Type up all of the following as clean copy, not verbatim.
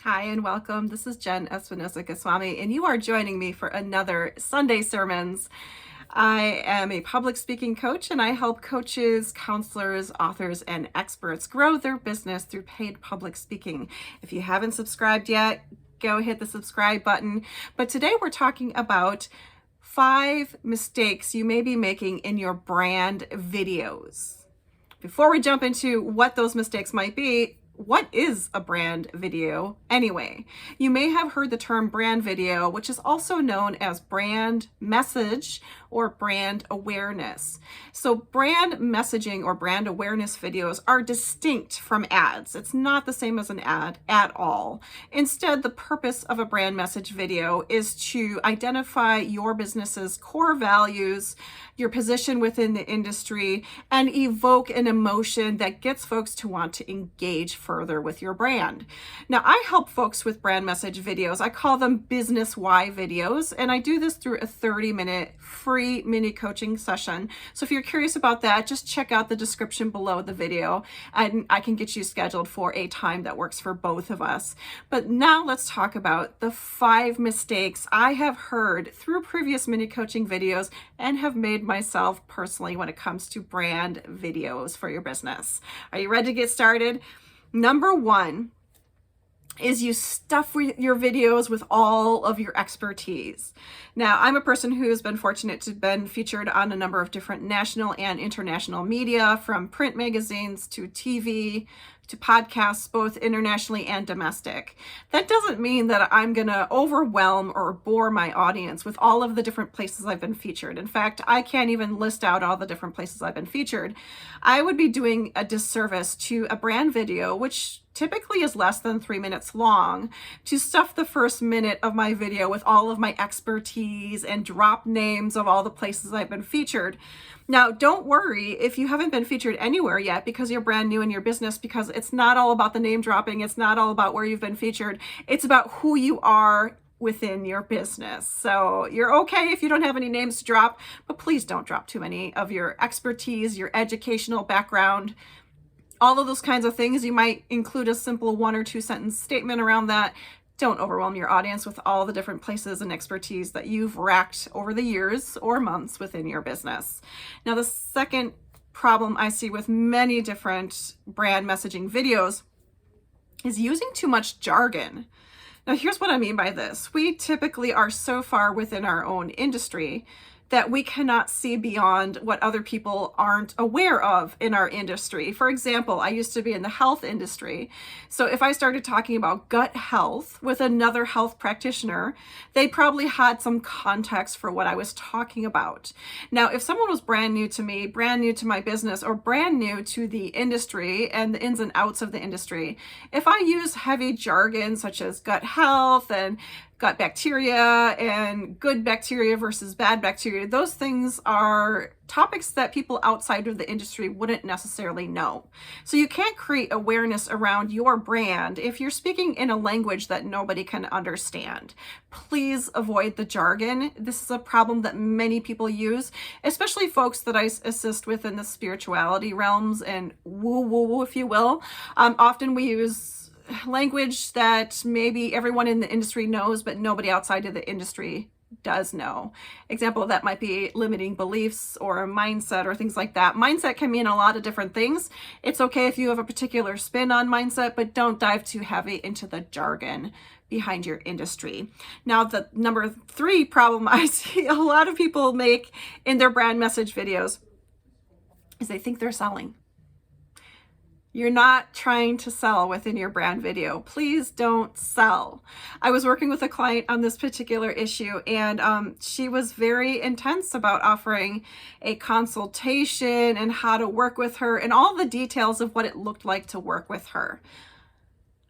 Hi and welcome. This is Jen Espinosa-Goswami, and you are joining me for another Sunday Sermons. I am a public speaking coach, and I help coaches, counselors, authors, and experts grow their business through paid public speaking. If you haven't subscribed yet, go hit the subscribe button. But today we're talking about 5 mistakes you may be making in your brand videos. Before we jump into what those mistakes might be, what is a brand video anyway? You may have heard the term brand video, which is also known as brand message or brand awareness. So brand messaging or brand awareness videos are distinct from ads. It's not the same as an ad at all. Instead, the purpose of a brand message video is to identify your business's core values, your position within the industry, and evoke an emotion that gets folks to want to engage further with your brand. Now, I help folks with brand message videos. I call them business why videos, and I do this through a 30-minute free mini coaching session. So if you're curious about that, just check out the description below the video, and I can get you scheduled for a time that works for both of us. But now let's talk about the 5 mistakes I have heard through previous mini coaching videos and have made myself personally when it comes to brand videos for your business. Are you ready to get started? Number 1 is you stuff your videos with all of your expertise. Now, I'm a person who has been fortunate to have been featured on a number of different national and international media, from print magazines to TV to podcasts, both internationally and domestic. That doesn't mean that I'm going to overwhelm or bore my audience with all of the different places I've been featured. In fact, I can't even list out all the different places I've been featured. I would be doing a disservice to a brand video, which typically is less than 3 minutes long, to stuff the first minute of my video with all of my expertise and drop names of all the places I've been featured. Now, don't worry if you haven't been featured anywhere yet because you're brand new in your business, because it's not all about the name dropping. It's not all about where you've been featured. It's about who you are within your business. So you're okay if you don't have any names to drop, but please don't drop too many of your expertise, your educational background, all of those kinds of things. You might include a simple 1 or 2 sentence statement around that. Don't overwhelm your audience with all the different places and expertise that you've racked over the years or months within your business. Now, the second problem I see with many different brand messaging videos is using too much jargon. Now, here's what I mean by this. We typically are so far within our own industry that we cannot see beyond what other people aren't aware of in our industry. For example, I used to be in the health industry. So if I started talking about gut health with another health practitioner, they probably had some context for what I was talking about. Now, if someone was brand new to me, brand new to my business, or brand new to the industry and the ins and outs of the industry, if I use heavy jargon such as gut health and gut bacteria and good bacteria versus bad bacteria, those things are topics that people outside of the industry wouldn't necessarily know. So you can't create awareness around your brand if you're speaking in a language that nobody can understand. Please avoid the jargon. This is a problem that many people use, especially folks that I assist with in the spirituality realms and woo-woo, if you will. Often we use language that maybe everyone in the industry knows, but nobody outside of the industry does know. Example of that might be limiting beliefs or a mindset or things like that. Mindset can mean a lot of different things. It's okay if you have a particular spin on mindset, but don't dive too heavy into the jargon behind your industry. Now, the number 3 problem I see a lot of people make in their brand message videos is they think they're selling. You're not trying to sell within your brand video. Please don't sell. I was working with a client on this particular issue, and she was very intense about offering a consultation and how to work with her and all the details of what it looked like to work with her.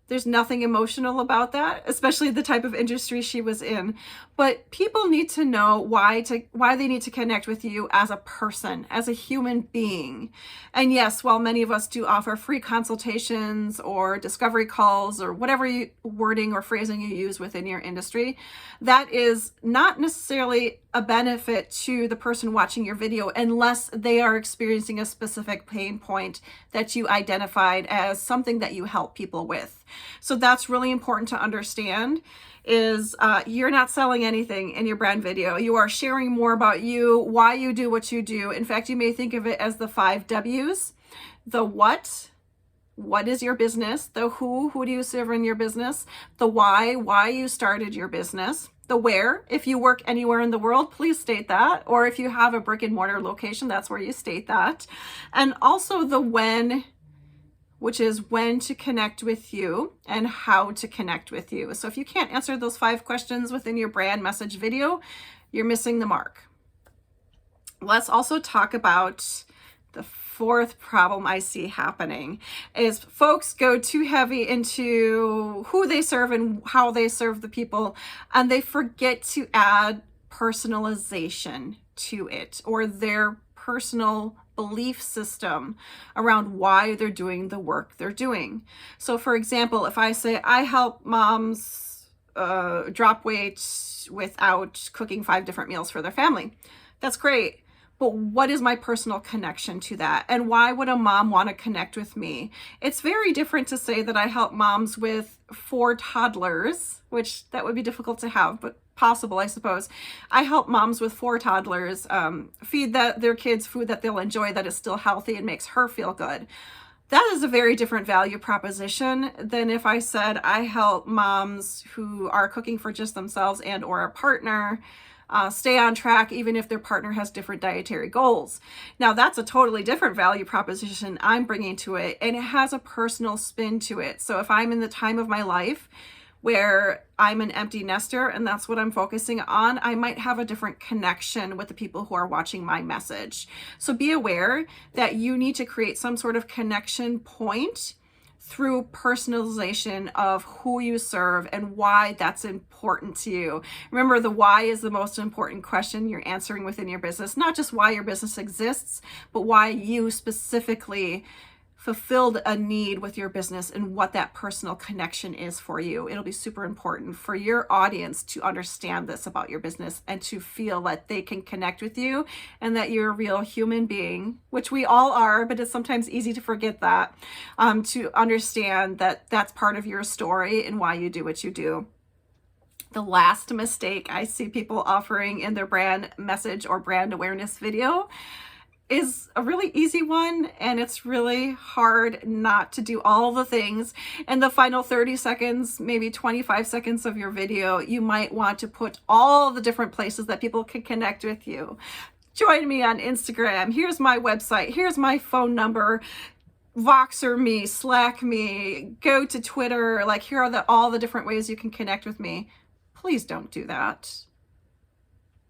There's nothing emotional about that, especially the type of industry she was in. But people need to know why they need to connect with you as a person, as a human being. And yes, while many of us do offer free consultations or discovery calls or whatever wording or phrasing you use within your industry, that is not necessarily a benefit to the person watching your video unless they are experiencing a specific pain point that you identified as something that you help people with. So that's really important to understand is you're not selling anything in your brand video. You are sharing more about you, why you do what you do. In fact, you may think of it as the 5 W's. The what is your business? The who do you serve in your business? The why you started your business. The where, if you work anywhere in the world, please state that. Or if you have a brick and mortar location, that's where you state that. And also the when, which is when to connect with you and how to connect with you. So if you can't answer those 5 questions within your brand message video, you're missing the mark. Let's also talk about the 4th problem I see happening is folks go too heavy into who they serve and how they serve the people, and they forget to add personalization to it or their personal belief system around why they're doing the work they're doing. So for example, if I say I help moms drop weight without cooking 5 different meals for their family, that's great. But what is my personal connection to that? And why would a mom want to connect with me? It's very different to say that I help moms with 4 toddlers, which that would be difficult to have, but possible, I suppose. I help moms with 4 toddlers feed their kids food that they'll enjoy, that is still healthy and makes her feel good. That is a very different value proposition than if I said I help moms who are cooking for just themselves and or a partner stay on track even if their partner has different dietary goals. Now that's a totally different value proposition I'm bringing to it, and it has a personal spin to it. So if I'm in the time of my life where I'm an empty nester and that's what I'm focusing on, I might have a different connection with the people who are watching my message. So be aware that you need to create some sort of connection point through personalization of who you serve and why that's important to you. Remember, the why is the most important question you're answering within your business, not just why your business exists, but why you specifically fulfilled a need with your business and what that personal connection is for you. It'll be super important for your audience to understand this about your business and to feel that they can connect with you and that you're a real human being, which we all are, but it's sometimes easy to forget that, to understand that that's part of your story and why you do what you do. The last mistake I see people offering in their brand message or brand awareness video is a really easy one, and it's really hard not to do all the things. In the final 30 seconds, maybe 25 seconds of your video, you might want to put all the different places that people can connect with you. Join me on Instagram. Here's my website. Here's my phone number. Voxer me, Slack me, go to Twitter. Like, here are all the different ways you can connect with me. Please don't do that.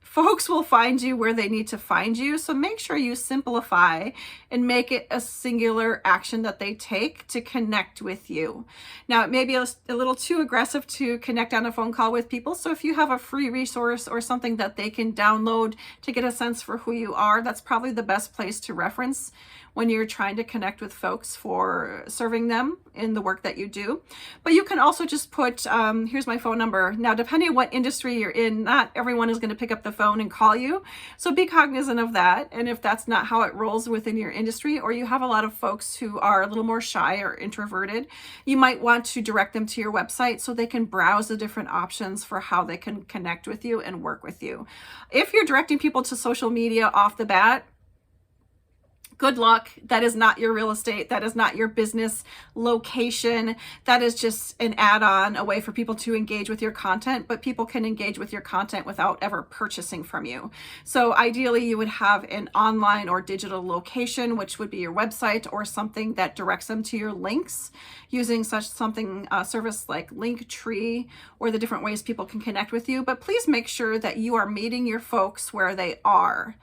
Folks will find you where they need to find you, so make sure you simplify and make it a singular action that they take to connect with you. Now, it may be a little too aggressive to connect on a phone call with people, so if you have a free resource or something that they can download to get a sense for who you are, that's probably the best place to reference when you're trying to connect with folks for serving them in the work that you do. But you can also just put, here's my phone number. Now, depending on what industry you're in, not everyone is going to pick up the phone and call you. So be cognizant of that. And if that's not how it rolls within your industry, or you have a lot of folks who are a little more shy or introverted, you might want to direct them to your website so they can browse the different options for how they can connect with you and work with you. If you're directing people to social media off the bat, good luck. That is not your real estate. That is not your business location. That is just an add-on, a way for people to engage with your content, but people can engage with your content without ever purchasing from you. So ideally you would have an online or digital location, which would be your website or something that directs them to your links using something service like Linktree or the different ways people can connect with you. But please make sure that you are meeting your folks where they are.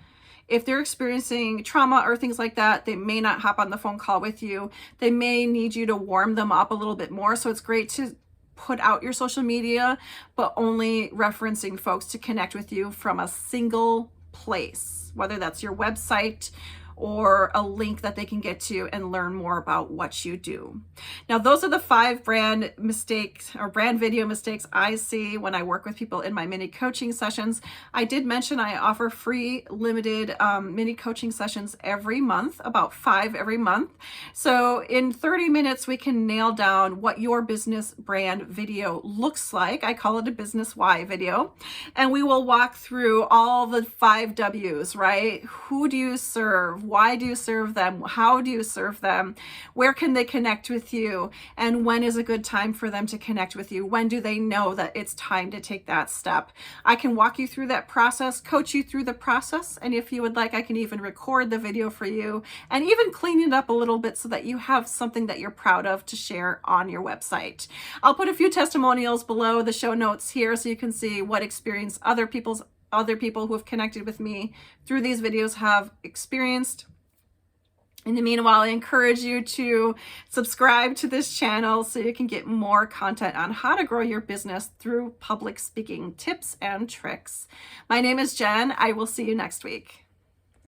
If they're experiencing trauma or things like that, they may not hop on the phone call with you. They may need you to warm them up a little bit more. So it's great to put out your social media, but only referencing folks to connect with you from a single place, whether that's your website or a link that they can get to and learn more about what you do. Now, those are the 5 brand mistakes or brand video mistakes I see when I work with people in my mini coaching sessions. I did mention I offer free limited mini coaching sessions every month, about 5 every month. So in 30 minutes, we can nail down what your business brand video looks like. I call it a business why video. And we will walk through all the 5 W's, right? Who do you serve? Why do you serve them? How do you serve them? Where can they connect with you? And when is a good time for them to connect with you? When do they know that it's time to take that step? I can walk you through that process, coach you through the process. And if you would like, I can even record the video for you and even clean it up a little bit so that you have something that you're proud of to share on your website. I'll put a few testimonials below the show notes here so you can see what experience other people who have connected with me through these videos have experienced. In the meanwhile, I encourage you to subscribe to this channel so you can get more content on how to grow your business through public speaking tips and tricks. My name is Jen. I will see you next week.